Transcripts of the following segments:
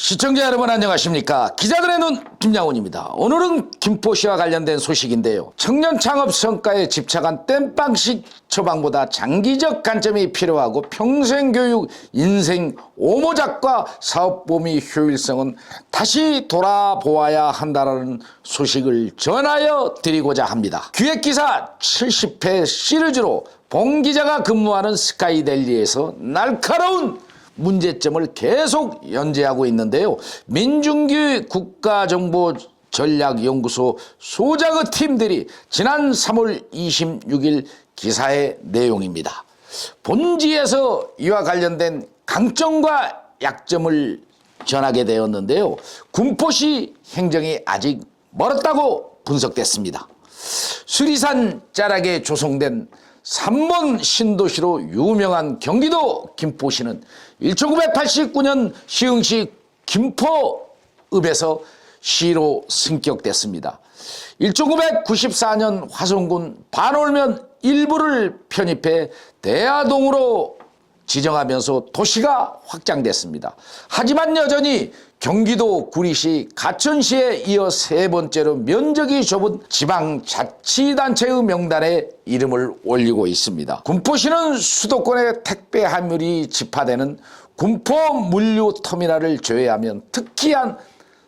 시청자 여러분 안녕하십니까. 기자들의 눈 김양훈입니다. 오늘은 김포시와 관련된 소식인데요. 청년 창업 성과에 집착한 땜빵식 처방보다 장기적 관점이 필요하고 평생교육 인생 오모작과 사업범위 효율성은 다시 돌아보아야 한다는 소식을 전하여 드리고자 합니다. 기획기사 70회 시리즈로 봉 기자가 근무하는 스카이데일리에서 날카로운 문제점을 계속 연재하고 있는데요. 민중기 국가정보전략연구소 소장의 팀들이 지난 3월 26일 기사의 내용입니다. 본지에서 이와 관련된 강점과 약점을 전하게 되었는데요. 군포시 행정이 아직 멀었다고 분석됐습니다. 수리산 자락에 조성된 3번 신도시로 유명한 경기도 김포시는 1989년 시흥시 김포읍에서 시로 승격됐습니다. 1994년 화성군 반올면 일부를 편입해 대하동으로 지정하면서 도시가 확장됐습니다. 하지만 여전히 경기도 구리시, 가천시에 이어 세 번째로 면적이 좁은 지방자치단체의 명단에 이름을 올리고 있습니다. 군포시는 수도권의 택배 함율이 집하되는 군포 물류터미널을 제외하면 특이한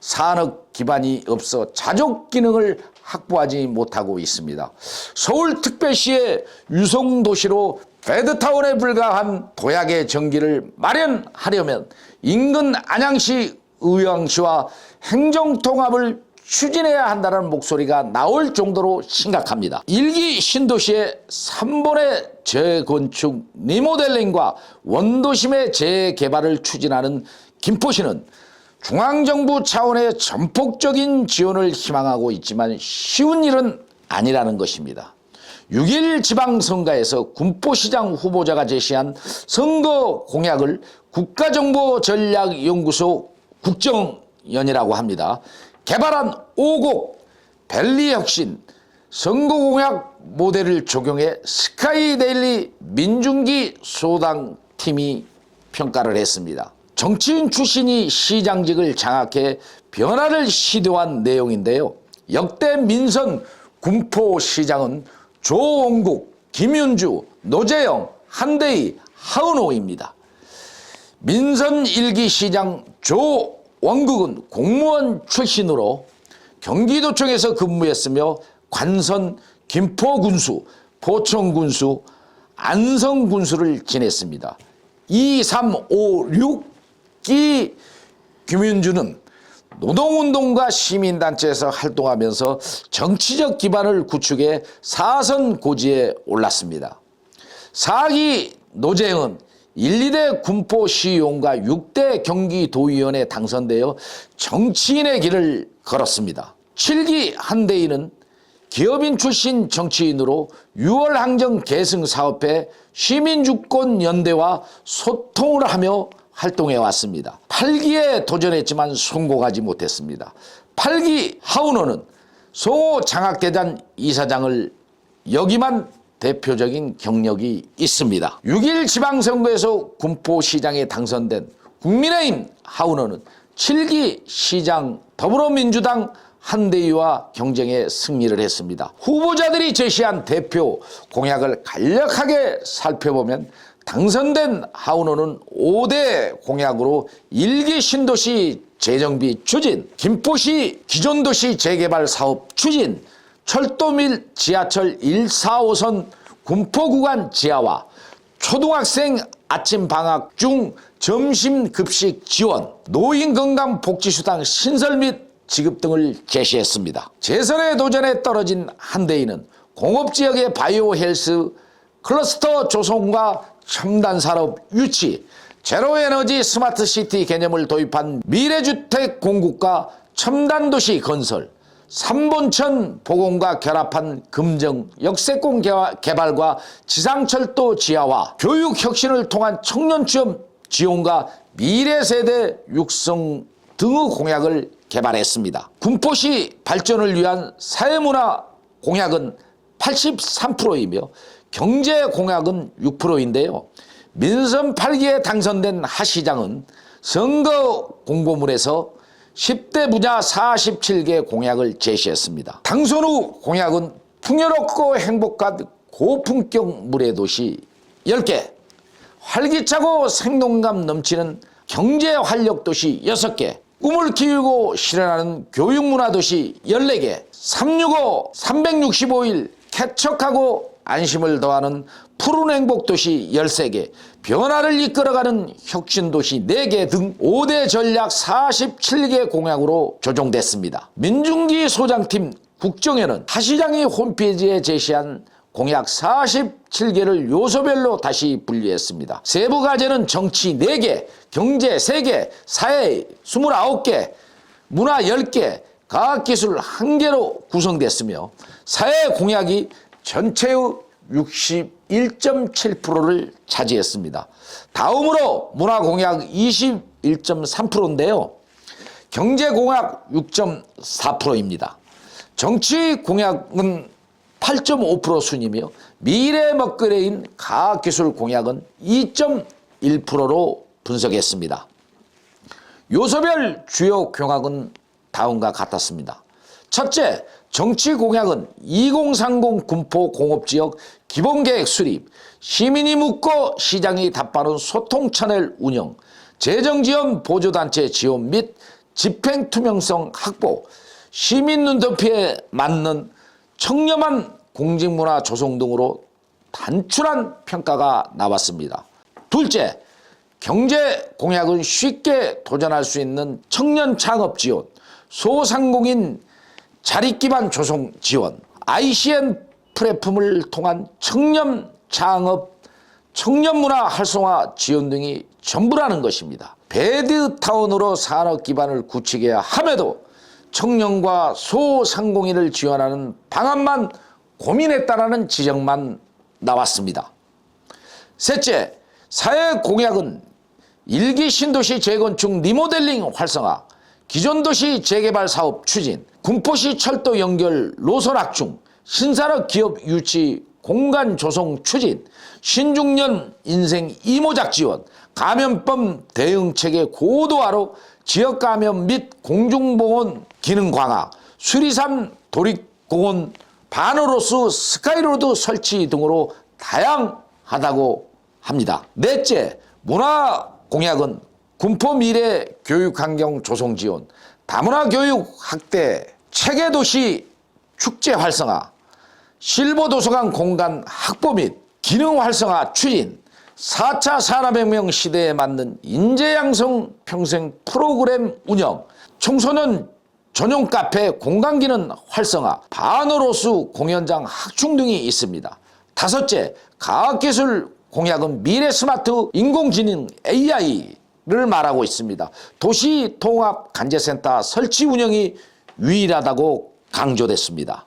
산업 기반이 없어 자족 기능을 확보하지 못하고 있습니다. 서울특별시의 유성도시로 배드타운에 불과한 도약의 전기를 마련하려면 인근 안양시, 의왕시와 행정통합을 추진해야 한다는 목소리가 나올 정도로 심각합니다. 1기 신도시의 3번의 재건축 리모델링과 원도심의 재개발을 추진하는 김포시는 중앙정부 차원의 전폭적인 지원을 희망하고 있지만 쉬운 일은 아니라는 것입니다. 6.1 지방선거에서 군포시장 후보자가 제시한 선거 공약을 국가정보전략연구소 국정연이라고 합니다. 개발한 5곡 밸리혁신 선거공약 모델을 적용해 스카이데일리 민중기 소당팀이 평가를 했습니다. 정치인 출신이 시장직을 장악해 변화를 시도한 내용인데요. 역대 민선 군포시장은 조원국, 김윤주, 노재영, 한대희, 하은호입니다. 민선 1기 시장 조원국은 공무원 출신으로 경기도청에서 근무했으며 관선 김포군수, 포천군수, 안성군수를 지냈습니다. 2, 3, 5, 6기 김윤주는 노동운동가 시민단체에서 활동하면서 정치적 기반을 구축해 4선 고지에 올랐습니다. 4기 노재영은 1, 2대 군포시의원과 6대 경기도의원에 당선되어 정치인의 길을 걸었습니다. 7기 한대희는 기업인 출신 정치인으로 6월 항정 계승 사업회 시민주권연대와 소통을 하며 활동해 왔습니다. 8기에 도전했지만 성공하지 못했습니다. 8기 하은호는 송호 장학대단 이사장을 역임한 대표적인 경력이 있습니다. 6.1 지방선거에서 군포시장에 당선된 국민의힘 하은호는 7기 시장 더불어민주당 한대희와 경쟁에 승리를 했습니다. 후보자들이 제시한 대표 공약을 간략하게 살펴보면 당선된 하은호는 5대 공약으로 1기 신도시 재정비 추진, 김포시 기존도시 재개발 사업 추진, 철도 및 지하철 1, 4호선 군포 구간 지하화, 초등학생 아침 방학 중 점심 급식 지원, 노인 건강 복지수당 신설 및 지급 등을 제시했습니다. 재선에 도전에 떨어진 한대희는 공업지역의 바이오 헬스 클러스터 조성과 첨단산업 유치, 제로에너지 스마트시티 개념을 도입한 미래주택 공급과 첨단도시 건설, 3본천 보건과 결합한 금정 역세권 개발과 지상철도 지하화, 교육혁신을 통한 청년취업 지원과 미래세대 육성 등의 공약을 개발했습니다. 군포시 발전을 위한 사회문화 공약은 83%이며 경제 공약은 6%인데요. 민선 8기에 당선된 하 시장은 선거 공보문에서 10대 분야 47개 공약을 제시했습니다. 당선 후 공약은 풍요롭고 행복한 고품격 물의 도시 10개, 활기차고 생동감 넘치는 경제활력도시 6개, 꿈을 키우고 실현하는 교육문화도시 14개, 365, 365일 쾌척하고 안심을 더하는 푸른 행복도시 13개, 변화를 이끌어가는 혁신도시 4개 등 5대 전략 47개 공약으로 조정됐습니다. 민중기 소장팀 국정에는 하 시장이 홈페이지에 제시한 공약 47개를 요소별로 다시 분류했습니다. 세부 과제는 정치 4개, 경제 3개, 사회 29개, 문화 10개, 과학기술 1개로 구성됐으며 사회 공약이 전체의 61.7%를 차지했습니다. 다음으로 문화 공약 21.3%인데요. 경제 공약 6.4%입니다. 정치 공약은 8.5% 순이며 미래 먹거리인 과학기술 공약은 2.1%로 분석했습니다. 요소별 주요 공약은 다음과 같았습니다. 첫째, 정치 공약은 2030 군포 공업지역 기본계획 수립, 시민이 묻고 시장이 답하는 소통 채널 운영, 재정지원 보조단체 지원 및 집행투명성 확보, 시민 눈높이에 맞는 청렴한 공직문화 조성 등으로 단출한 평가가 나왔습니다. 둘째, 경제 공약은 쉽게 도전할 수 있는 청년 창업 지원, 소상공인 자립 기반 조성 지원, ICN 플랫폼을 통한 청년 창업, 청년 문화 활성화 지원 등이 전부라는 것입니다. 배드타운으로 산업 기반을 구축해야 함에도 청년과 소상공인을 지원하는 방안만 고민했다라는 지적만 나왔습니다. 셋째, 사회 공약은 일기 신도시 재건축 리모델링 활성화, 기존 도시 재개발 사업 추진, 군포시 철도 연결 노선 확충, 신산업 기업 유치 공간 조성 추진, 신중년 인생 이모작 지원, 감염병 대응체계 고도화로 지역 감염 및 공중보건 기능 강화, 수리산 도립공원 바너로스 스카이로드 설치 등으로 다양하다고 합니다. 넷째, 문화 공약은 군포 미래 교육환경 조성 지원, 다문화 교육 확대, 체계도시 축제 활성화, 실버 도서관 공간 확보 및 기능 활성화 추진, 4차 산업혁명 시대에 맞는 인재양성 평생 프로그램 운영, 청소년 전용 카페 공간기능 활성화, 바너로스 공연장 확충 등이 있습니다. 다섯째, 과학기술 공약은 미래 스마트 인공지능 AI를 말하고 있습니다. 도시통합간제센터 설치 운영이 유일하다고 강조됐습니다.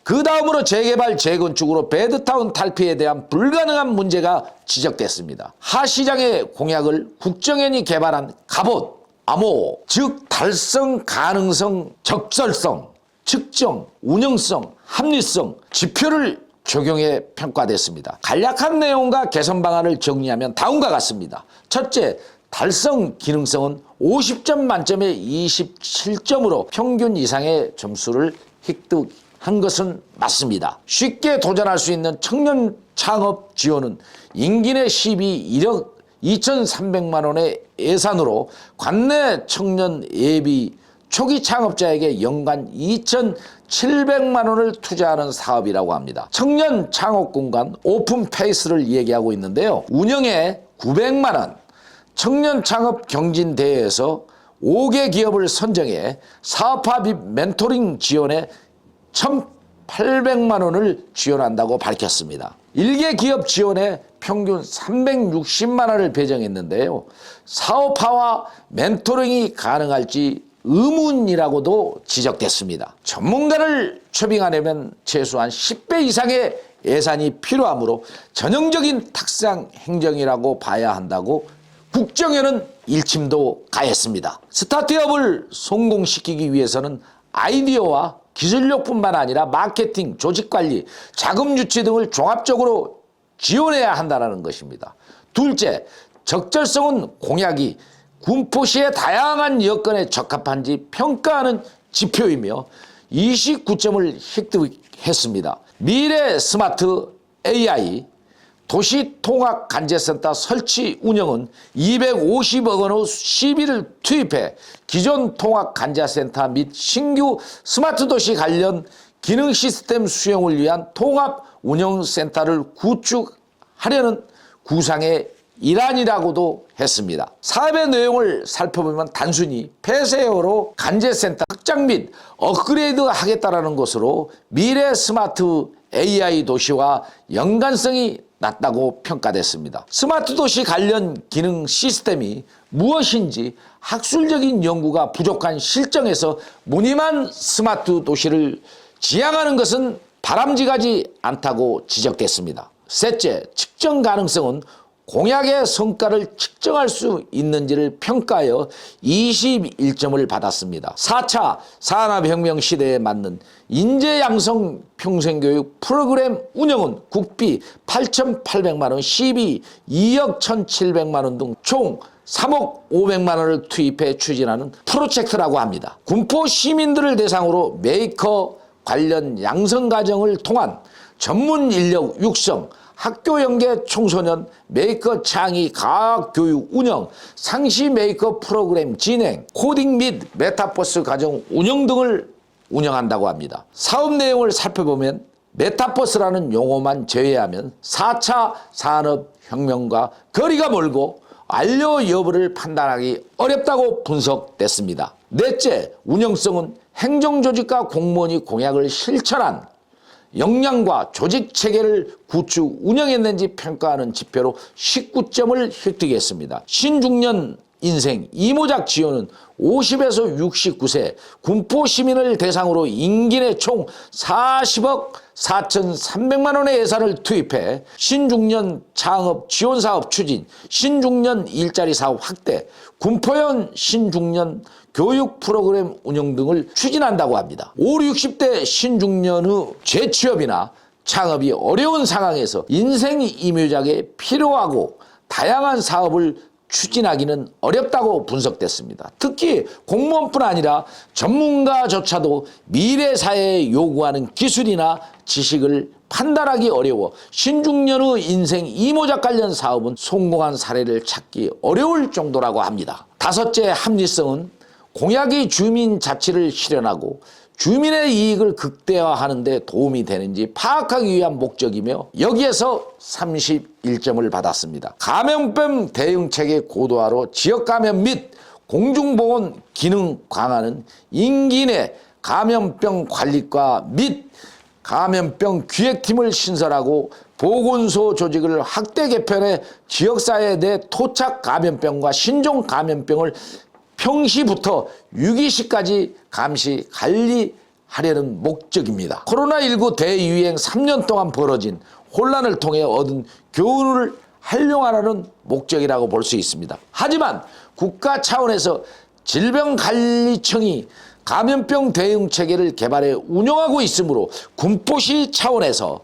그 다음으로 재개발 재건축으로 배드타운 탈피에 대한 불가능한 문제가 지적됐습니다. 하 시장의 공약을 국정원이 개발한 갑옷, 암호, 즉 달성 가능성, 적절성, 측정, 운영성, 합리성, 지표를 적용해 평가됐습니다. 간략한 내용과 개선 방안을 정리하면 다음과 같습니다. 첫째, 달성 기능성은 50점 만점에 27점으로 평균 이상의 점수를 획득한 것은 맞습니다. 쉽게 도전할 수 있는 청년 창업 지원은 임기 내 1억 2,300만 원의 예산으로 관내 청년 예비 초기 창업자에게 연간 2,700만 원을 투자하는 사업이라고 합니다. 청년 창업 공간 오픈 페이스를 얘기하고 있는데요. 운영에 900만 원, 청년 창업 경진 대회에서 5개 기업을 선정해 사업화 및 멘토링 지원에 1,800만 원을 지원한다고 밝혔습니다. 1개 기업 지원에 평균 360만 원을 배정했는데요. 사업화와 멘토링이 가능할지 의문이라고도 지적됐습니다. 전문가를 초빙하려면 최소한 10배 이상의 예산이 필요하므로 전형적인 탁상 행정이라고 봐야 한다고 국정에는 일침도 가했습니다. 스타트업을 성공시키기 위해서는 아이디어와 기술력뿐만 아니라 마케팅, 조직관리, 자금 유치 등을 종합적으로 지원해야 한다는 것입니다. 둘째, 적절성은 공약이 군포시의 다양한 여건에 적합한지 평가하는 지표이며 29점을 획득했습니다. 미래 스마트 AI 도시통합간제센터 설치 운영은 250억 원 후 시비를 투입해 기존 통합간제센터 및 신규 스마트도시 관련 기능 시스템 수용을 위한 통합운영센터를 구축하려는 구상의 일환이라고도 했습니다. 사업의 내용을 살펴보면 단순히 폐쇄호로 간제센터 확장 및 업그레이드 하겠다라는 것으로 미래 스마트 AI 도시와 연관성이 낮다고 평가됐습니다. 스마트 도시 관련 기능 시스템이 무엇인지 학술적인 연구가 부족한 실정에서 무늬만 스마트 도시를 지향하는 것은 바람직하지 않다고 지적됐습니다. 셋째, 측정 가능성은 공약의 성과를 측정할 수 있는지를 평가하여 21점을 받았습니다. 4차 산업혁명 시대에 맞는 인재양성 평생교육 프로그램 운영은 국비 8,800만 원, 시비 2억 1,700만 원 등 총 3억 500만 원을 투입해 추진하는 프로젝트라고 합니다. 군포 시민들을 대상으로 메이커 관련 양성과정을 통한 전문 인력 육성, 학교 연계 청소년 메이커 창의 과학 교육 운영, 상시 메이커 프로그램 진행, 코딩 및 메타버스 과정 운영 등을 운영한다고 합니다. 사업 내용을 살펴보면 메타버스라는 용어만 제외하면 4차 산업혁명과 거리가 멀고 완료 여부를 판단하기 어렵다고 분석됐습니다. 넷째, 운영성은 행정조직과 공무원이 공약을 실천한 역량과 조직 체계를 구축 운영했는지 평가하는 지표로 19점을 획득했습니다. 신중년 인생 이모작 지원은 50에서 69세 군포 시민을 대상으로 임기 내 총 40억 4,300만 원의 예산을 투입해 신중년 창업 지원 사업 추진, 신중년 일자리 사업 확대, 군포현 신중년 교육 프로그램 운영 등을 추진한다고 합니다. 5, 60대 신중년의 재취업이나 창업이 어려운 상황에서 인생 이묘작에 필요하고 다양한 사업을 추진하기는 어렵다고 분석됐습니다. 특히 공무원뿐 아니라 전문가조차도 미래 사회에 요구하는 기술이나 지식을 판단하기 어려워 신중년의 인생 이모작 관련 사업은 성공한 사례를 찾기 어려울 정도라고 합니다. 다섯째, 합리성은 공약이 주민 자치를 실현하고 주민의 이익을 극대화하는 데 도움이 되는지 파악하기 위한 목적이며 여기에서 31점을 받았습니다. 감염병 대응체계 고도화로 지역감염 및 공중보건 기능 강화는 임기 내 감염병 관리과 및 감염병 기획팀을 신설하고 보건소 조직을 확대 개편해 지역사회 내 토착 감염병과 신종 감염병을 평시부터 유기시까지 감시, 관리하려는 목적입니다. 코로나19 대유행 3년 동안 벌어진 혼란을 통해 얻은 교훈을 활용하라는 목적이라고 볼 수 있습니다. 하지만 국가 차원에서 질병관리청이 감염병 대응체계를 개발해 운영하고 있으므로 군포시 차원에서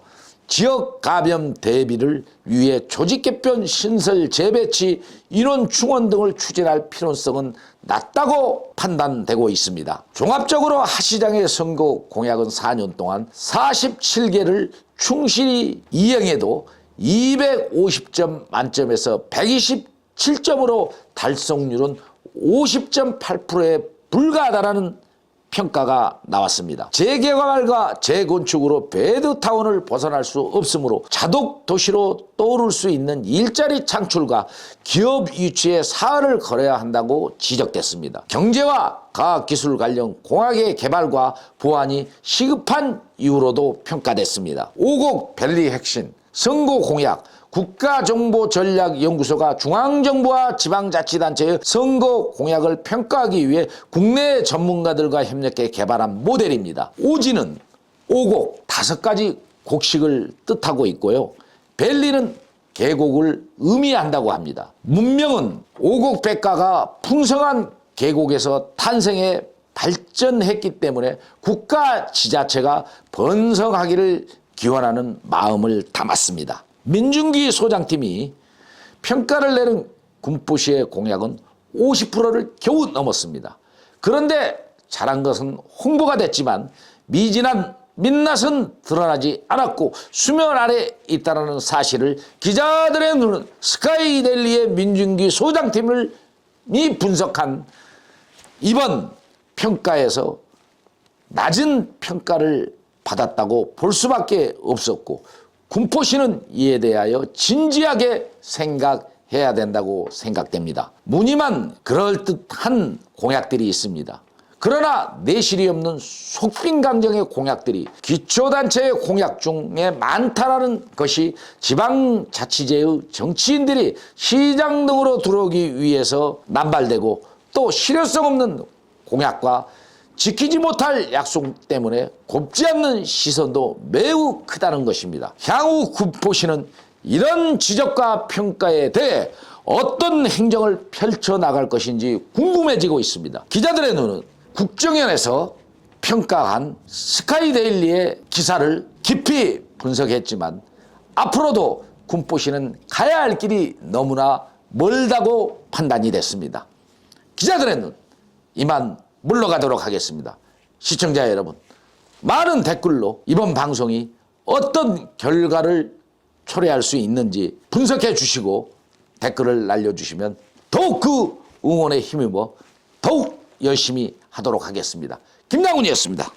지역 감염 대비를 위해 조직 개편, 신설, 재배치, 인원 충원 등을 추진할 필요성은 낮다고 판단되고 있습니다. 종합적으로 하 시장의 선거 공약은 4년 동안 47개를 충실히 이행해도 250점 만점에서 127점으로 달성률은 50.8%에 불과하다는 평가가 나왔습니다. 재개발과 재건축으로 베드타운을 벗어날 수 없으므로 자독 도시로 떠오를 수 있는 일자리 창출과 기업 유치에 사활을 걸어야 한다고 지적됐습니다. 경제와 과학기술 관련 공학의 개발과 보완이 시급한 이유로도 평가됐습니다. 오곡 밸리 핵심, 선거 공약, 국가정보전략연구소가 중앙정부와 지방자치단체의 선거 공약을 평가하기 위해 국내 전문가들과 협력해 개발한 모델입니다. 오지는 오곡 5가지 곡식을 뜻하고 있고요. 밸리는 계곡을 의미한다고 합니다. 문명은 오곡백과가 풍성한 계곡에서 탄생해 발전했기 때문에 국가 지자체가 번성하기를 기원하는 마음을 담았습니다. 민중기 소장팀이 평가를 내린 군포시의 공약은 50%를 겨우 넘었습니다. 그런데 잘한 것은 홍보가 됐지만 미진한 민낯은 드러나지 않았고 수면 아래 있다는 사실을 기자들의 눈은 스카이데일리의 민중기 소장팀이 분석한 이번 평가에서 낮은 평가를 받았다고 볼 수밖에 없었고 군포시는 이에 대하여 진지하게 생각해야 된다고 생각됩니다. 무늬만 그럴듯한 공약들이 있습니다. 그러나 내실이 없는 속빈강정의 공약들이 기초단체의 공약 중에 많다라는 것이 지방자치제의 정치인들이 시장 등으로 들어오기 위해서 남발되고 또 실효성 없는 공약과 지키지 못할 약속 때문에 곱지 않는 시선도 매우 크다는 것입니다. 향후 군포시는 이런 지적과 평가에 대해 어떤 행정을 펼쳐나갈 것인지 궁금해지고 있습니다. 기자들의 눈은 국정원에서 평가한 스카이데일리의 기사를 깊이 분석했지만 앞으로도 군포시는 가야 할 길이 너무나 멀다고 판단이 됐습니다. 기자들의 눈 이만 물러가도록 하겠습니다. 시청자 여러분, 많은 댓글로 이번 방송이 어떤 결과를 초래할 수 있는지 분석해 주시고 댓글을 날려주시면 더욱 그 응원에 힘입어 더욱 열심히 하도록 하겠습니다. 김남훈이었습니다.